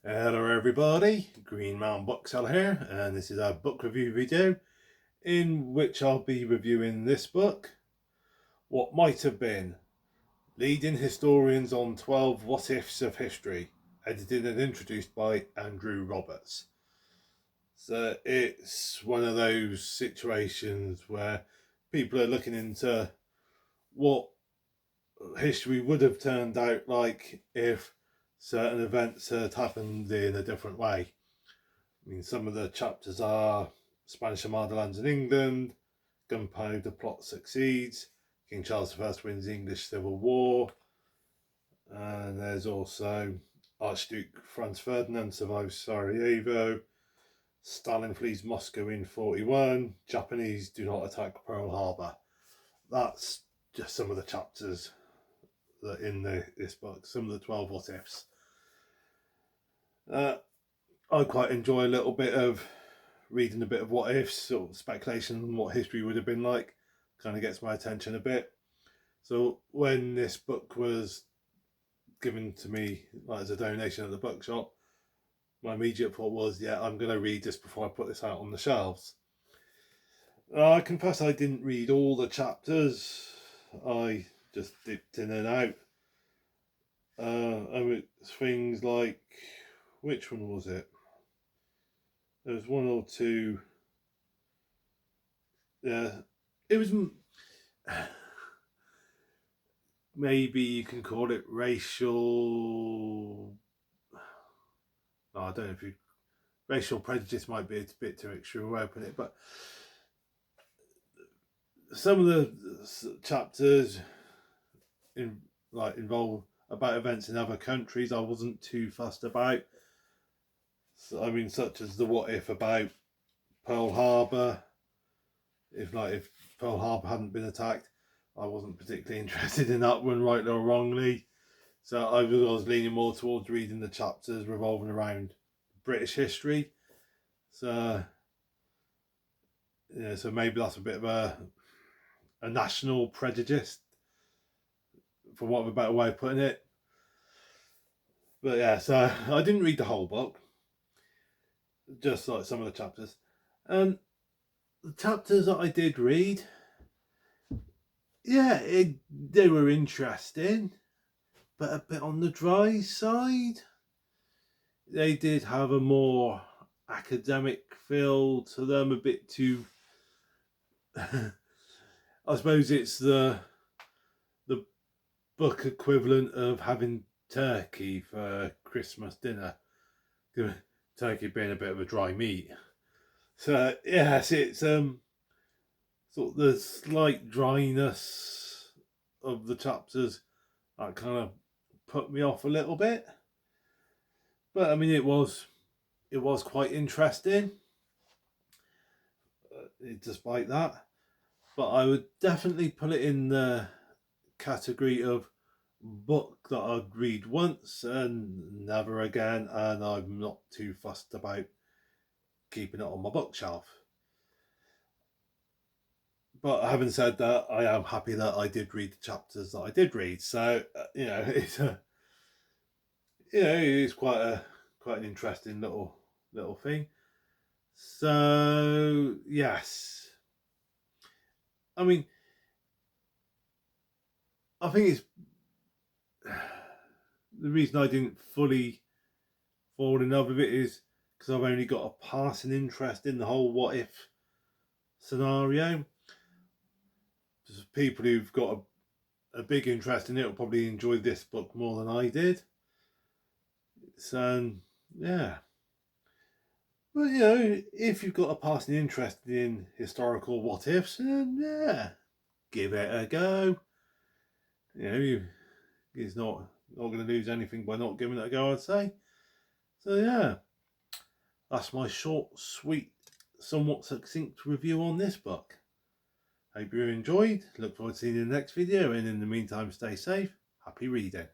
Hello everybody, Green Mountain Bookseller here, and this is a book review video in which I'll be reviewing this book, What Might Have Been, Leading Historians on 12 What Ifs of History, edited and introduced by Andrew Roberts. So it's one of those situations where people are looking into what history would have turned out like if certain events had happened in a different way. I mean, some of the chapters are Spanish Armada lands in England, Gunpowder Plot succeeds, King Charles I wins the English Civil War, and there's also Archduke Franz Ferdinand survives Sarajevo, Stalin flees Moscow in 41, Japanese do not attack Pearl Harbor. That's just some of the chapters that in this book, some of the 12 what ifs. I quite enjoy a little bit of reading a bit of what ifs, sort of speculation on what history would have been like. Kind of gets my attention a bit. So when this book was given to me as a donation at the bookshop, my immediate thought was, yeah, I'm going to read this before I put this out on the shelves. I confess I didn't read all the chapters. I just dipped in and out. I mean, things like, which one was it? There was one or two. Yeah, it was maybe you can call it racial. No, I don't know if racial prejudice might be a bit too extreme way to put it, but some of the chapters involve about events in other countries I wasn't too fussed about. So, I mean, such as the what if about Pearl Harbor. If Pearl Harbor hadn't been attacked, I wasn't particularly interested in that one, rightly or wrongly. So I was leaning more towards reading the chapters revolving around British history. So yeah, so maybe that's a bit of a national prejudice, for want of a better way of putting it. But yeah, so I didn't read the whole book, just like some of the chapters. And the chapters that I did read, yeah, they were interesting, but a bit on the dry side. They did have a more academic feel to them, a bit too. I suppose it's the book equivalent of having turkey for Christmas dinner. Turkey being a bit of a dry meat. So yes, it's sort of the slight dryness of the chapters that kind of put me off a little bit. But I mean, it was quite interesting, despite that. But I would definitely put it in the category of book that I'd read once and never again, and I'm not too fussed about keeping it on my bookshelf. But having said that, I am happy that I did read the chapters that I did read. So it's quite an interesting little thing. So yes, I mean, I think it's the reason I didn't fully fall in love with it is because I've only got a passing interest in the whole what if scenario. Just people who've got a big interest in it will probably enjoy this book more than I did. So yeah. But if you've got a passing interest in historical what ifs, then yeah, give it a go. He's not going to lose anything by not giving it a go, I'd say. So yeah, that's my short, sweet, somewhat succinct review on this book. Hope you enjoyed. Look forward to seeing you in the next video, and in the meantime, stay safe. Happy reading.